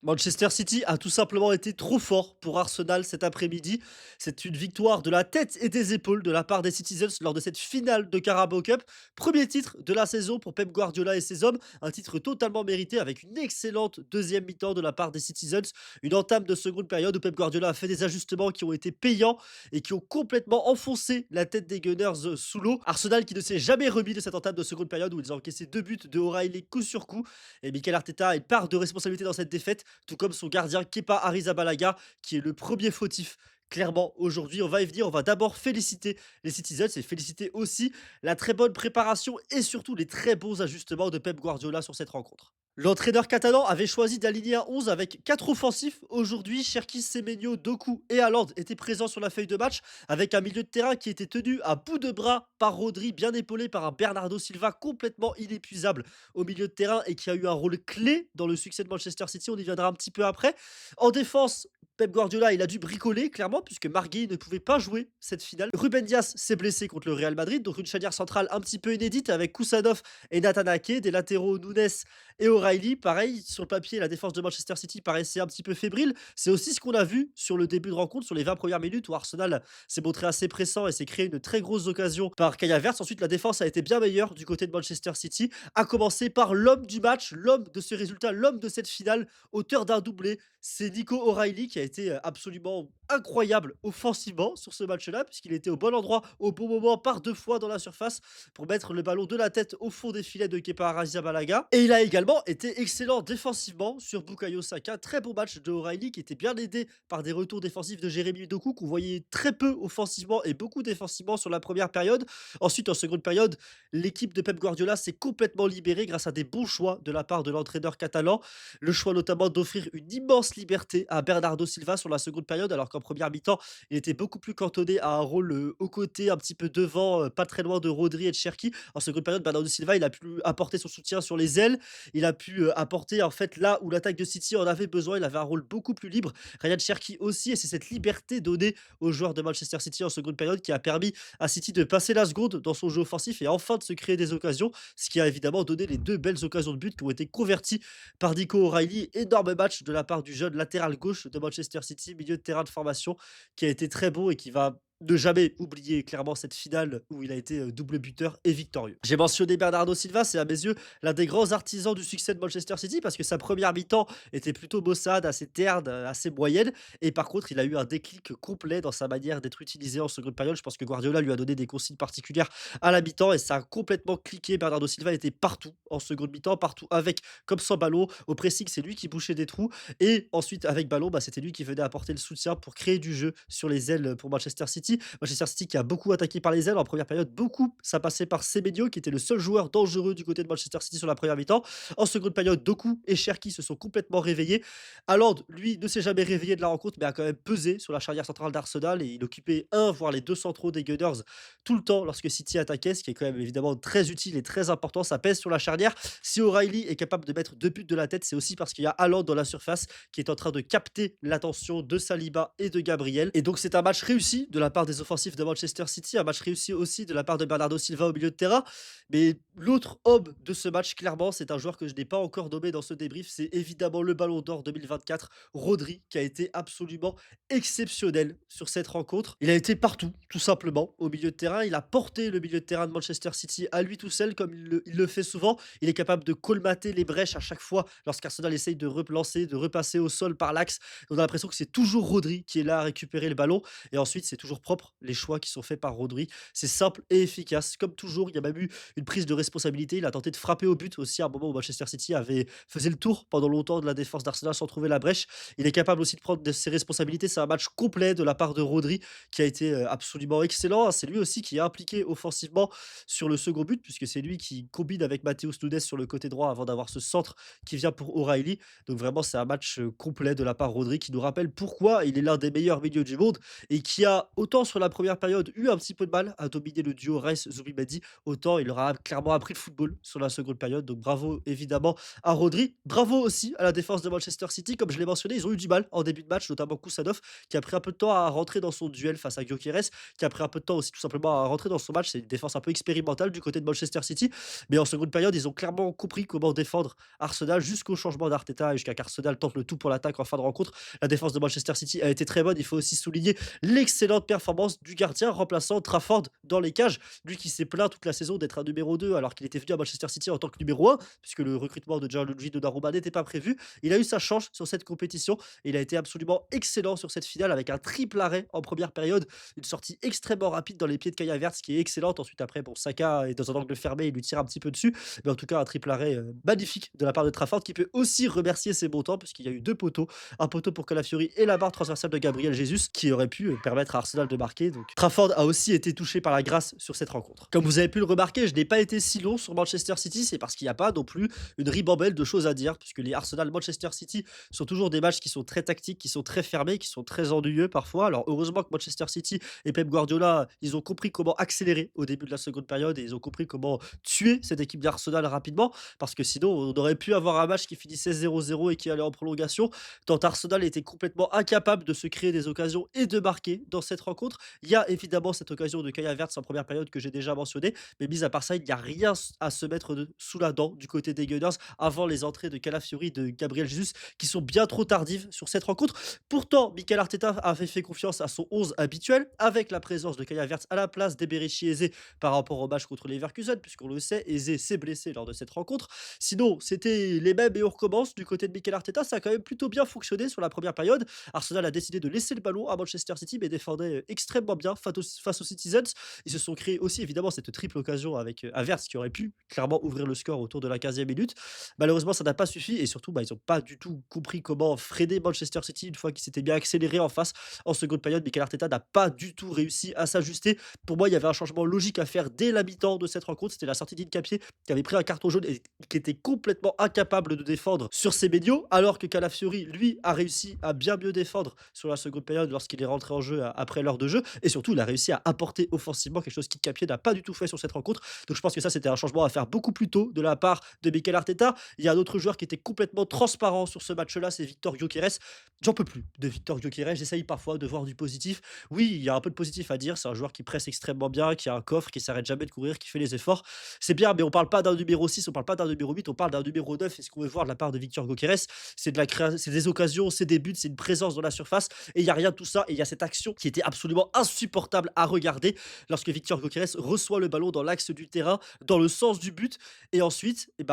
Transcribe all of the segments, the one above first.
Manchester City a tout simplement été trop fort pour Arsenal cet après-midi. C'est une victoire de la tête et des épaules de la part des Citizens lors de cette finale de Carabao Cup. Premier titre de la saison pour Pep Guardiola et ses hommes. Un titre totalement mérité avec une excellente deuxième mi-temps de la part des Citizens. Une entame de seconde période où Pep Guardiola a fait des ajustements qui ont été payants et qui ont complètement enfoncé la tête des Gunners sous l'eau. Arsenal qui ne s'est jamais remis de cette entame de seconde période où ils ont encaissé 2 buts de O'Reilly coup sur coup. Et Mikel Arteta a une part de responsabilité dans cette défaite, tout comme son gardien Kepa Arrizabalaga, qui est le premier fautif. Clairement, aujourd'hui, on va y venir. On va d'abord féliciter les Citizens et féliciter aussi la très bonne préparation et surtout les très bons ajustements de Pep Guardiola sur cette rencontre. L'entraîneur catalan avait choisi d'aligner un 11 avec 4 offensifs. Aujourd'hui, Cherki, Semenyo, Doku et Haaland étaient présents sur la feuille de match avec un milieu de terrain qui était tenu à bout de bras par Rodri, bien épaulé par un Bernardo Silva complètement inépuisable au milieu de terrain et qui a eu un rôle clé dans le succès de Manchester City. On y viendra un petit peu après. En défense, Pep Guardiola, il a dû bricoler, clairement, puisque Marguerite ne pouvait pas jouer cette finale. Ruben Dias s'est blessé contre le Real Madrid, donc une charnière centrale un petit peu inédite avec Kusanov et Nathan Ake, des latéraux Nunes et O'Reilly. Pareil, sur le papier, la défense de Manchester City paraissait un petit peu fébrile. C'est aussi ce qu'on a vu sur le début de rencontre, sur les 20 premières minutes, où Arsenal s'est montré assez pressant et s'est créé une très grosse occasion par Kai Havertz. Ensuite, la défense a été bien meilleure du côté de Manchester City, à commencer par l'homme du match, l'homme de ce résultat, l'homme de cette finale, auteur d'un doublé. C'est Nico O'Reilly qui a été absolument incroyable offensivement sur ce match-là, puisqu'il était au bon endroit, au bon moment, par 2 fois dans la surface pour mettre le ballon de la tête au fond des filets de Kepa Arrizabalaga. Et il a également été excellent défensivement sur Bukayo Saka. Très bon match de O'Reilly qui était bien aidé par des retours défensifs de Jérémy Doku qu'on voyait très peu offensivement et beaucoup défensivement sur la première période. Ensuite, en seconde période, l'équipe de Pep Guardiola s'est complètement libérée grâce à des bons choix de la part de l'entraîneur catalan. Le choix notamment d'offrir une immense liberté à Bernardo Silva sur la seconde période, alors qu'en première mi-temps, il était beaucoup plus cantonné à un rôle aux côtés, un petit peu devant, pas très loin de Rodri et de Cherki. En seconde période, Bernardo Silva, il a pu apporter son soutien sur les ailes. Il a pu apporter, en fait, là où l'attaque de City en avait besoin. Il avait un rôle beaucoup plus libre. Ryan Cherki aussi, et c'est cette liberté donnée aux joueurs de Manchester City en seconde période qui a permis à City de passer la seconde dans son jeu offensif et enfin de se créer des occasions, ce qui a évidemment donné les 2 belles occasions de but qui ont été converties par Nico O'Reilly. Énorme match de la part du jeune latéral gauche de Manchester City, milieu de terrain de formation, qui a été très bon et qui va ne jamais oublier clairement cette finale où il a été double buteur et victorieux. J'ai mentionné Bernardo Silva, c'est à mes yeux l'un des grands artisans du succès de Manchester City parce que sa première mi-temps était plutôt maussade, assez terne, assez moyenne. Et par contre, il a eu un déclic complet dans sa manière d'être utilisé en seconde période. Je pense que Guardiola lui a donné des consignes particulières à la mi-temps et ça a complètement cliqué. Bernardo Silva était partout en seconde mi-temps, partout avec comme sans ballon. Au pressing, c'est lui qui bouchait des trous. Et ensuite, avec ballon, bah, c'était lui qui venait apporter le soutien pour créer du jeu sur les ailes pour Manchester City. Manchester City qui a beaucoup attaqué par les ailes en première période. Beaucoup, ça passait par Semenyo qui était le seul joueur dangereux du côté de Manchester City sur la première mi-temps. En seconde période, Doku et Cherki se sont complètement réveillés. Haaland, lui, ne s'est jamais réveillé de la rencontre, mais a quand même pesé sur la charnière centrale d'Arsenal et il occupait un, voire les 2 centraux des Gunners tout le temps lorsque City attaquait, ce qui est quand même évidemment très utile et très important. Ça pèse sur la charnière. Si O'Reilly est capable de mettre 2 buts de la tête, c'est aussi parce qu'il y a Haaland dans la surface qui est en train de capter l'attention de Saliba et de Gabriel. Et donc c'est un match réussi de la part des offensifs de Manchester City, un match réussi aussi de la part de Bernardo Silva au milieu de terrain. Mais l'autre homme de ce match, clairement, c'est un joueur que je n'ai pas encore nommé dans ce débrief. C'est évidemment le Ballon d'Or 2024, Rodri, qui a été absolument exceptionnel sur cette rencontre. Il a été partout, tout simplement, au milieu de terrain. Il a porté le milieu de terrain de Manchester City à lui tout seul, comme il le fait souvent. Il est capable de colmater les brèches à chaque fois lorsqu'Arsenal essaye de relancer, de repasser au sol par l'axe. On a l'impression que c'est toujours Rodri qui est là à récupérer le ballon. Et ensuite, c'est toujours propre, les choix qui sont faits par Rodri. C'est simple et efficace. Comme toujours, il y a même eu une prise de responsabilité. Il a tenté de frapper au but aussi à un moment où Manchester City faisait le tour pendant longtemps de la défense d'Arsenal sans trouver la brèche. Il est capable aussi de prendre ses responsabilités. C'est un match complet de la part de Rodri qui a été absolument excellent. C'est lui aussi qui est impliqué offensivement sur le second but, puisque c'est lui qui combine avec Matheus Nunes sur le côté droit avant d'avoir ce centre qui vient pour O'Reilly. Donc vraiment, c'est un match complet de la part de Rodri qui nous rappelle pourquoi il est l'un des meilleurs milieux du monde et qui a autant autant sur la première période eu un petit peu de mal à dominer le duo Rice-Zubimendi, autant il leur a clairement appris le football sur la seconde période. Donc bravo évidemment à Rodri. Bravo aussi à la défense de Manchester City. Comme je l'ai mentionné, ils ont eu du mal en début de match, notamment Koussanov, qui a pris un peu de temps à rentrer dans son duel face à Gyökeres, qui a pris un peu de temps aussi tout simplement à rentrer dans son match. C'est une défense un peu expérimentale du côté de Manchester City. Mais en seconde période, ils ont clairement compris comment défendre Arsenal jusqu'au changement d'Arteta et jusqu'à qu'Arsenal tente le tout pour l'attaque en fin de rencontre. La défense de Manchester City a été très bonne. Il faut aussi souligner l'excellente performance du gardien remplaçant Trafford dans les cages. Lui qui s'est plaint toute la saison d'être un numéro 2 alors qu'il était venu à Manchester City en tant que numéro 1, puisque le recrutement de Gianluigi Donnarumma n'était pas prévu. Il a eu sa chance sur cette compétition et il a été absolument excellent sur cette finale avec un triple arrêt en première période, une sortie extrêmement rapide dans les pieds de Kai Havertz qui est excellente. Ensuite, après, bon, Saka est dans un angle fermé, il lui tire un petit peu dessus. Mais en tout cas, un triple arrêt magnifique de la part de Trafford qui peut aussi remercier ses bons temps puisqu'il y a eu deux poteaux, un poteau pour Calafiori et la barre transversale de Gabriel Jesus qui aurait pu permettre à Arsenal de marquer. Donc Trafford a aussi été touché par la grâce sur cette rencontre. Comme vous avez pu le remarquer, je n'ai pas été si long sur Manchester City, c'est parce qu'il n'y a pas non plus une ribambelle de choses à dire puisque les Arsenal-Manchester City sont toujours des matchs qui sont très tactiques, qui sont très fermés, qui sont très ennuyeux parfois. Alors heureusement que Manchester City et Pep Guardiola, ils ont compris comment accélérer au début de la seconde période et ils ont compris comment tuer cette équipe d'Arsenal rapidement parce que sinon on aurait pu avoir un match qui finissait 0-0 et qui allait en prolongation tant Arsenal était complètement incapable de se créer des occasions et de marquer dans cette rencontre. Il y a évidemment cette occasion de Kai Havertz en première période que j'ai déjà mentionnée, mais mis à part ça, il n'y a rien à se mettre sous la dent du côté des Gunners avant les entrées de Calafiori et de Gabriel Jesus qui sont bien trop tardives sur cette rencontre. Pourtant, Mikel Arteta avait fait confiance à son 11 habituel avec la présence de Kai Havertz à la place d'Eberechi Eze par rapport au match contre les Leverkusen, puisqu'on le sait, Eze s'est blessé lors de cette rencontre. Sinon, c'était les mêmes et on recommence du côté de Mikel Arteta. Ça a quand même plutôt bien fonctionné sur la première période. Arsenal a décidé de laisser le ballon à Manchester City, mais défendait extrêmement bien face aux Citizens. Ils se sont créés aussi évidemment cette triple occasion avec Havertz qui aurait pu clairement ouvrir le score autour de la 15e minute. Malheureusement, ça n'a pas suffi et surtout, ils n'ont pas du tout compris comment freiner Manchester City une fois qu'il s'était bien accéléré en face en seconde période. Mikel Arteta n'a pas du tout réussi à s'ajuster. Pour moi, il y avait un changement logique à faire dès la mi-temps de cette rencontre. C'était la sortie d'Incapié qui avait pris un carton jaune et qui était complètement incapable de défendre sur ses médios, alors que Calafiori, lui, a réussi à bien mieux défendre sur la seconde période lorsqu'il est rentré en jeu après l'heure de jeu. Et surtout, il a réussi à apporter offensivement quelque chose qu'Incapié n'a pas du tout fait sur cette rencontre. Donc je pense que ça, c'était un changement à faire beaucoup plus tôt de la part de Mikel Arteta. Il y a un autre joueur qui était complètement transparent sur ce match-là, c'est Victor Gyökeres. J'en peux plus de Victor Gyökeres. J'essaye parfois de voir du positif. Oui, il y a un peu de positif à dire. C'est un joueur qui presse extrêmement bien, qui a un coffre, qui s'arrête jamais de courir, qui fait les efforts. C'est bien, mais on parle pas d'un numéro 6, on parle pas d'un numéro 8, on parle d'un numéro 9. Et ce qu'on veut voir de la part de Victor Gyökeres, c'est des occasions, c'est des buts, c'est une présence dans la surface. Et il y a rien de tout ça. Et il y a cette action qui était absolument insupportable à regarder lorsque Victor Gyökeres reçoit le ballon dans l'axe du terrain, dans le sens du but. Et ensuite, il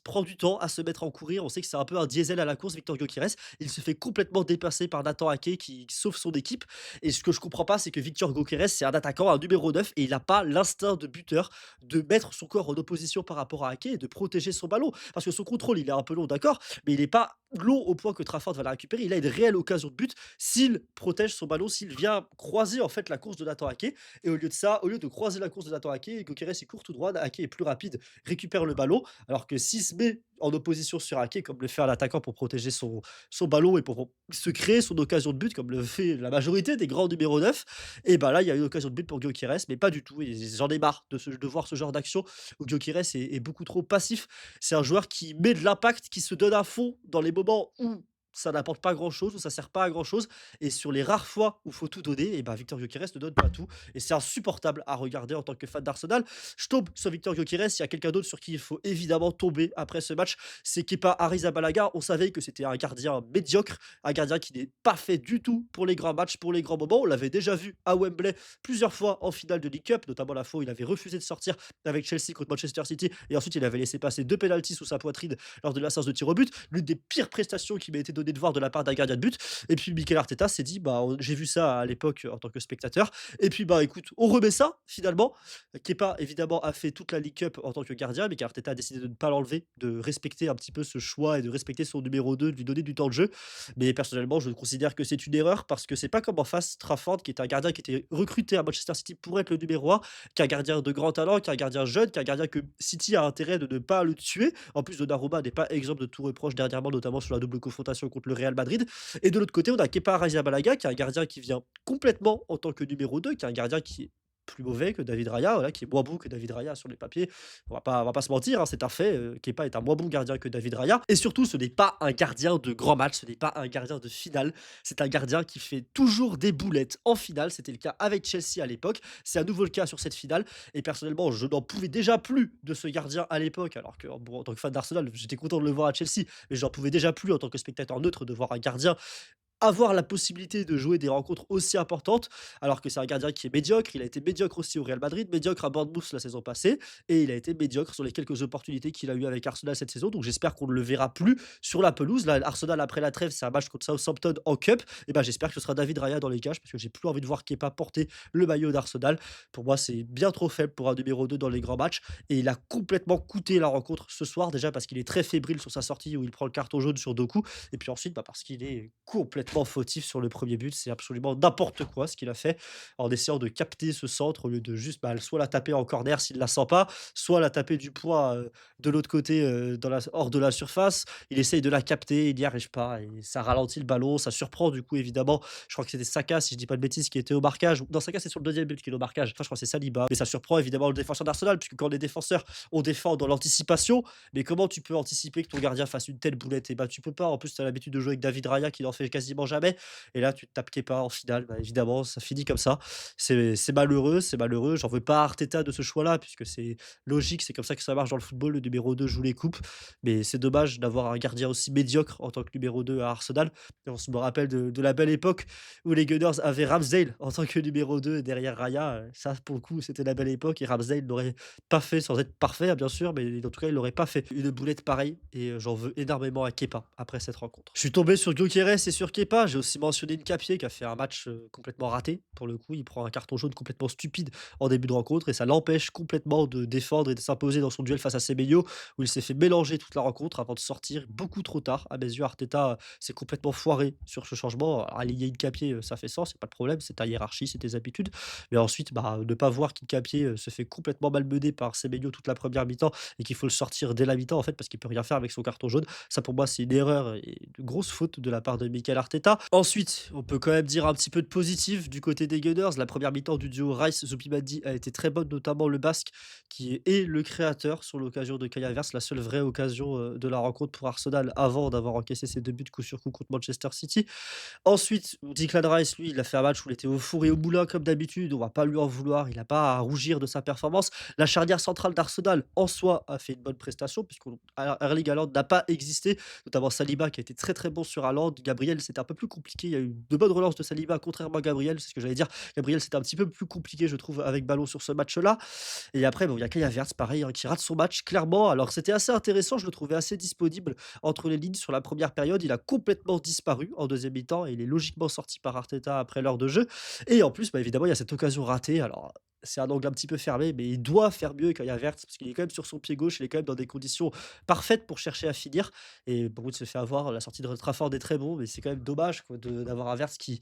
prend du temps à se mettre en courir. On sait que c'est un peu un diesel à la course, Victor Gyökeres. Il se fait complètement dépasser par Nathan Ake qui sauve son équipe. Et ce que je comprends pas, c'est que Victor Gyökeres, c'est un attaquant, un numéro 9, et il n'a pas l'instinct de buteur de mettre son corps en opposition par rapport à Ake et de protéger son ballon. Parce que son contrôle, il est un peu long, d'accord, mais il n'est pas long au point que Trafford va la récupérer. Il a une réelle occasion de but s'il protège son ballon, s'il vient croiser en fait la course de Nathan Ake. Et au lieu de ça, au lieu de croiser la course de Nathan Ake, Gyökeres il court tout droit, Ake est plus rapide, récupère le ballon, alors que s'il se met en opposition sur Ake, comme le fait un attaquant pour protéger son ballon et pour se créer son occasion de but, comme le fait la majorité des grands numéros 9, et ben là, il y a une occasion de but pour Gyökeres, mais pas du tout. Et j'en ai marre de voir ce genre d'action où Gyökeres est beaucoup trop passif. C'est un joueur qui met de l'impact, qui se donne à fond dans les moments où ça n'apporte pas grand chose, où ça sert pas à grand chose. Et sur les rares fois où il faut tout donner, et ben Victor Gyökeres ne donne pas tout. Et c'est insupportable à regarder en tant que fan d'Arsenal. Je tombe sur Victor Gyökeres. Il y a quelqu'un d'autre sur qui il faut évidemment tomber après ce match. C'est Kepa Arrizabalaga. On savait que c'était un gardien médiocre, un gardien qui n'est pas fait du tout pour les grands matchs, pour les grands moments. On l'avait déjà vu à Wembley plusieurs fois en finale de League Cup, notamment la fois où il avait refusé de sortir avec Chelsea contre Manchester City. Et ensuite, il avait laissé passer deux pénaltys sous sa poitrine lors de la séance de tir au but. L'une des pires prestations qui m'a été donnée de voir de la part d'un gardien de but. Et puis Mikel Arteta s'est dit, j'ai vu ça à l'époque en tant que spectateur. Et puis écoute, on remet ça finalement. Kepa évidemment a fait toute la League Cup en tant que gardien. Mikel Arteta a décidé de ne pas l'enlever, de respecter un petit peu ce choix et de respecter son numéro 2, de lui donner du temps de jeu. Mais personnellement, je considère que c'est une erreur parce que c'est pas comme en face Trafford qui est un gardien qui était recruté à Manchester City pour être le numéro 1, qui est un gardien de grand talent, qui est un gardien jeune, qui est un gardien que City a intérêt de ne pas le tuer. En plus, Donnarumma n'est pas exemple de tout reproche dernièrement, notamment sur la double confrontation contre le Real Madrid. Et de l'autre côté, on a Kepa Arrizabalaga, qui est un gardien qui vient complètement en tant que numéro 2, qui est un gardien qui est plus mauvais que David Raya, voilà, qui est moins bon que David Raya sur les papiers. On va pas se mentir, hein, c'est un fait. Kepa est un moins bon gardien que David Raya. Et surtout, ce n'est pas un gardien de grand match, ce n'est pas un gardien de finale. C'est un gardien qui fait toujours des boulettes en finale. C'était le cas avec Chelsea à l'époque. C'est à nouveau le cas sur cette finale. Et personnellement, je n'en pouvais déjà plus de ce gardien à l'époque. Alors que, bon, en tant que fan d'Arsenal, j'étais content de le voir à Chelsea. Mais j'en pouvais déjà plus en tant que spectateur neutre de voir un gardien avoir la possibilité de jouer des rencontres aussi importantes, alors que c'est un gardien qui est médiocre. Il a été médiocre aussi au Real Madrid, médiocre à Bournemouth la saison passée, et il a été médiocre sur les quelques opportunités qu'il a eues avec Arsenal cette saison. Donc j'espère qu'on ne le verra plus sur la pelouse. Là, Arsenal après la trêve, c'est un match contre Southampton en Cup. Et ben j'espère que ce sera David Raya dans les cages, parce que j'ai plus envie de voir Kepa porter le maillot d'Arsenal. Pour moi, c'est bien trop faible pour un numéro 2 dans les grands matchs, et il a complètement coûté la rencontre ce soir, déjà parce qu'il est très fébrile sur sa sortie où il prend le carton jaune sur Doku, et puis ensuite, bah, parce qu'il est complètement fautif sur le premier but. C'est absolument n'importe quoi ce qu'il a fait en essayant de capter ce centre au lieu de juste bah, soit la taper en corner s'il la sent pas, soit la taper du poids de l'autre côté hors de la surface. Il essaye de la capter, il n'y arrive pas et ça ralentit le ballon, ça surprend du coup évidemment. Je crois que c'était Saka, si je dis pas de bêtises, qui était au marquage. Dans Saka, c'est sur le deuxième but qu'il est au marquage. Enfin, je crois que c'est Saliba. Mais ça surprend évidemment le défenseur d'Arsenal, puisque quand les défenseurs, on défend dans l'anticipation, mais comment tu peux anticiper que ton gardien fasse une telle boulette? Et bah tu peux pas. En plus, tu as l'habitude de jouer avec David Raya qui n'en fait quasiment jamais. Et là, tu te tapes Kepa en finale. Bah, évidemment, ça finit comme ça. C'est malheureux, c'est malheureux. J'en veux pas à Arteta de ce choix-là, puisque c'est logique, c'est comme ça que ça marche dans le football. Le numéro 2 joue les coupes. Mais c'est dommage d'avoir un gardien aussi médiocre en tant que numéro 2 à Arsenal. Et on se me rappelle de la belle époque où les Gunners avaient Ramsdale en tant que numéro 2 derrière Raya. Ça, pour le coup, c'était la belle époque. Et Ramsdale l'aurait pas fait sans être parfait, hein, bien sûr, mais en tout cas, il l'aurait pas fait. Une boulette pareille. Et j'en veux énormément à Kepa après cette rencontre. Je suis tombé sur Gyökeres et sur Kepa. J'ai aussi mentionné Nkapié qui a fait un match complètement raté. Pour le coup, il prend un carton jaune complètement stupide en début de rencontre et ça l'empêche complètement de défendre et de s'imposer dans son duel face à Semenyo où il s'est fait mélanger toute la rencontre avant de sortir beaucoup trop tard. À mes yeux, Arteta s'est complètement foiré sur ce changement. Alors, aligner Nkapié, ça fait sens, c'est pas de problème, c'est ta hiérarchie, c'est tes habitudes. Mais ensuite, bah, ne pas voir qu'Nkapié se fait complètement malmener par Semenyo toute la première mi-temps et qu'il faut le sortir dès la mi-temps en fait parce qu'il peut rien faire avec son carton jaune. Ça pour moi, c'est une erreur et une grosse faute de la part de Mikel Arteta. Ensuite, on peut quand même dire un petit peu de positif du côté des Gunners. La première mi-temps du duo Rice-Zubimandi a été très bonne, notamment le Basque qui est le créateur sur l'occasion de Kai Havertz, la seule vraie occasion de la rencontre pour Arsenal avant d'avoir encaissé ses deux buts coup sur coup contre Manchester City. Ensuite, Declan Rice, lui, il a fait un match où il était au four et au moulin comme d'habitude. On va pas lui en vouloir. Il n'a pas à rougir de sa performance. La charnière centrale d'Arsenal, en soi, a fait une bonne prestation puisque Erling Haaland n'a pas existé, notamment Saliba qui a été très très bon sur Haaland. Gabriel, c'était un peu plus compliqué. Il y a eu de bonnes relances de Saliba, contrairement à Gabriel. C'est ce que j'allais dire. Gabriel, c'était un petit peu plus compliqué, je trouve, avec ballon sur ce match-là. Et après, bon, il y a Kai Havertz, pareil, hein, qui rate son match, clairement. Alors, c'était assez intéressant. Je le trouvais assez disponible entre les lignes sur la première période. Il a complètement disparu en deuxième mi-temps et il est logiquement sorti par Arteta après l'heure de jeu. Et en plus, bah, évidemment, il y a cette occasion ratée. Alors, c'est un angle un petit peu fermé, mais il doit faire mieux Kai Havertz parce qu'il est quand même sur son pied gauche. Il est quand même dans des conditions parfaites pour chercher à finir. Et bon, il se fait avoir. La sortie de Old Trafford est très bon, mais c'est quand même dommage quoi, d'avoir Havertz qui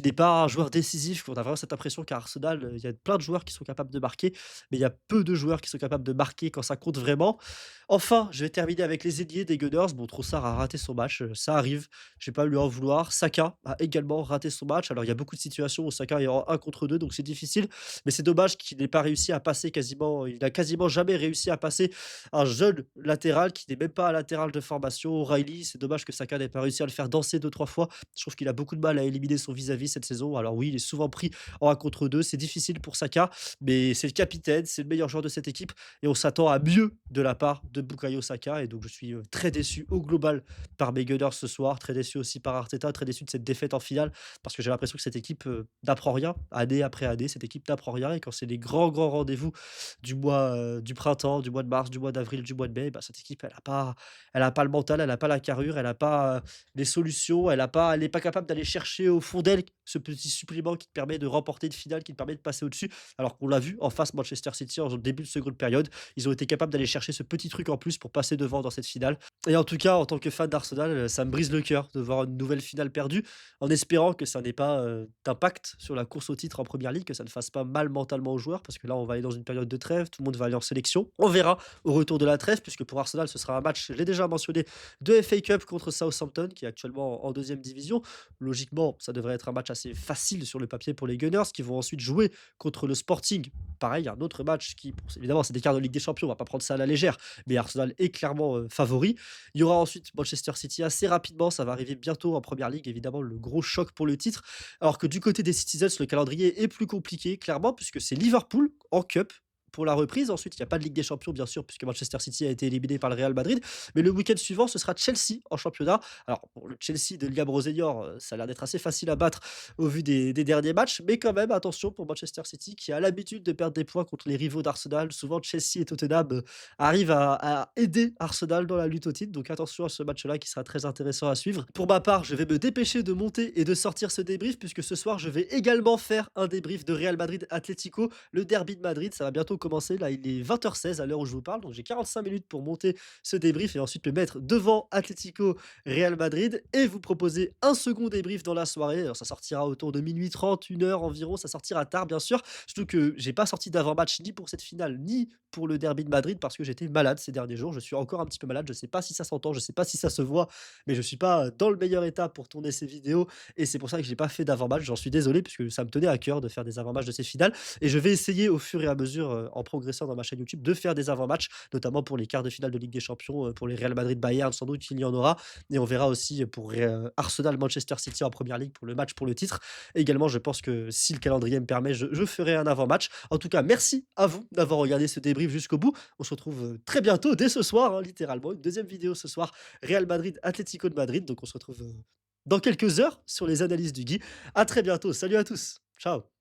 n'est pas un joueur décisif. On a vraiment cette impression qu'à Arsenal, il y a plein de joueurs qui sont capables de marquer, mais il y a peu de joueurs qui sont capables de marquer quand ça compte vraiment. Enfin, je vais terminer avec les ailiers des Gunners. Bon, Trossard a raté son match, ça arrive, je vais pas lui en vouloir. Saka a également raté son match. Alors, il y a beaucoup de situations où Saka est en 1 contre 2, donc c'est difficile, mais c'est dommage qu'il n'ait pas réussi à passer quasiment. Il a quasiment jamais réussi à passer un jeune latéral qui n'est même pas un latéral de formation. O'Reilly, c'est dommage que Saka n'ait pas réussi à le faire danser deux, trois fois. Je trouve qu'il a beaucoup de mal à éliminer son vis-à-vis cette saison. Alors, oui, il est souvent pris en 1 contre 2, c'est difficile pour Saka, mais c'est le capitaine, c'est le meilleur joueur de cette équipe et on s'attend à mieux de la part de Bukayo Saka. Et donc, je suis très déçu au global par mes Gunners ce soir, très déçu aussi par Arteta, très déçu de cette défaite en finale parce que j'ai l'impression que cette équipe n'apprend rien, année après année. Cette équipe n'apprend rien et quand c'est les grands, grands rendez-vous du printemps, du mois de mars, du mois d'avril, du mois de mai, bah, cette équipe, elle a pas le mental, elle n'a pas la carrure, elle n'a pas les solutions, elle n'est pas capable d'aller chercher au fond d'elle ce petit supplément qui te permet de remporter une finale, qui te permet de passer au-dessus. Alors qu'on l'a vu en face Manchester City en début de seconde période, ils ont été capables d'aller chercher ce petit truc truc en plus pour passer devant dans cette finale. Et en tout cas, en tant que fan d'Arsenal, ça me brise le cœur de voir une nouvelle finale perdue, en espérant que ça n'ait pas, d'impact sur la course au titre en Première Ligue, que ça ne fasse pas mal mentalement aux joueurs, parce que là, on va aller dans une période de trêve, tout le monde va aller en sélection. On verra au retour de la trêve, puisque pour Arsenal, ce sera un match, je l'ai déjà mentionné, de FA Cup contre Southampton, qui est actuellement en 2e division. Logiquement, ça devrait être un match assez facile sur le papier pour les Gunners, qui vont ensuite jouer contre le Sporting. Pareil, un autre match qui, bon, évidemment, c'est des quarts de Ligue des Champions, on va pas prendre ça à la légère, mais Arsenal est clairement favori. Il y aura ensuite Manchester City assez rapidement, ça va arriver bientôt en Première Ligue, évidemment, le gros choc pour le titre. Alors que du côté des Citizens, le calendrier est plus compliqué, clairement, puisque c'est Liverpool en Cup pour la reprise. Ensuite, il n'y a pas de Ligue des Champions, bien sûr, puisque Manchester City a été éliminé par le Real Madrid. Mais le week-end suivant, ce sera Chelsea en championnat. Alors, bon, le Chelsea de Liam Rosenior, ça a l'air d'être assez facile à battre au vu des derniers matchs. Mais quand même, attention pour Manchester City, qui a l'habitude de perdre des points contre les rivaux d'Arsenal. Souvent, Chelsea et Tottenham arrivent à aider Arsenal dans la lutte au titre. Donc, attention à ce match-là qui sera très intéressant à suivre. Pour ma part, je vais me dépêcher de monter et de sortir ce débrief, puisque ce soir, je vais également faire un débrief de Real Madrid Atlético, le derby de Madrid. Ça va bientôt commencer. Là, il est 20h16 à l'heure où je vous parle. Donc, j'ai 45 minutes pour monter ce débrief et ensuite le mettre devant Atlético Real Madrid et vous proposer un second débrief dans la soirée. Alors, ça sortira autour de minuit 30, 1 heure environ. Ça sortira tard, bien sûr. Surtout que j'ai pas sorti d'avant-match ni pour cette finale, ni pour le derby de Madrid parce que j'étais malade ces derniers jours. Je suis encore un petit peu malade. Je sais pas si ça s'entend, je sais pas si ça se voit, mais je suis pas dans le meilleur état pour tourner ces vidéos et c'est pour ça que j'ai pas fait d'avant-match. J'en suis désolé puisque ça me tenait à cœur de faire des avant-matchs de ces finales et je vais essayer au fur et à mesure, en progressant dans ma chaîne YouTube, de faire des avant-matchs, notamment pour les quarts de finale de Ligue des Champions, pour les Real Madrid-Bayern, sans doute qu'il y en aura. Et on verra aussi pour Arsenal-Manchester City en Première Ligue pour le match pour le titre. Et également, je pense que si le calendrier me permet, je ferai un avant-match. En tout cas, merci à vous d'avoir regardé ce débrief jusqu'au bout. On se retrouve très bientôt, dès ce soir, hein, littéralement. Une deuxième vidéo ce soir, Real Madrid, Atlético de Madrid. Donc on se retrouve dans quelques heures sur les analyses du Guy. À très bientôt. Salut à tous. Ciao.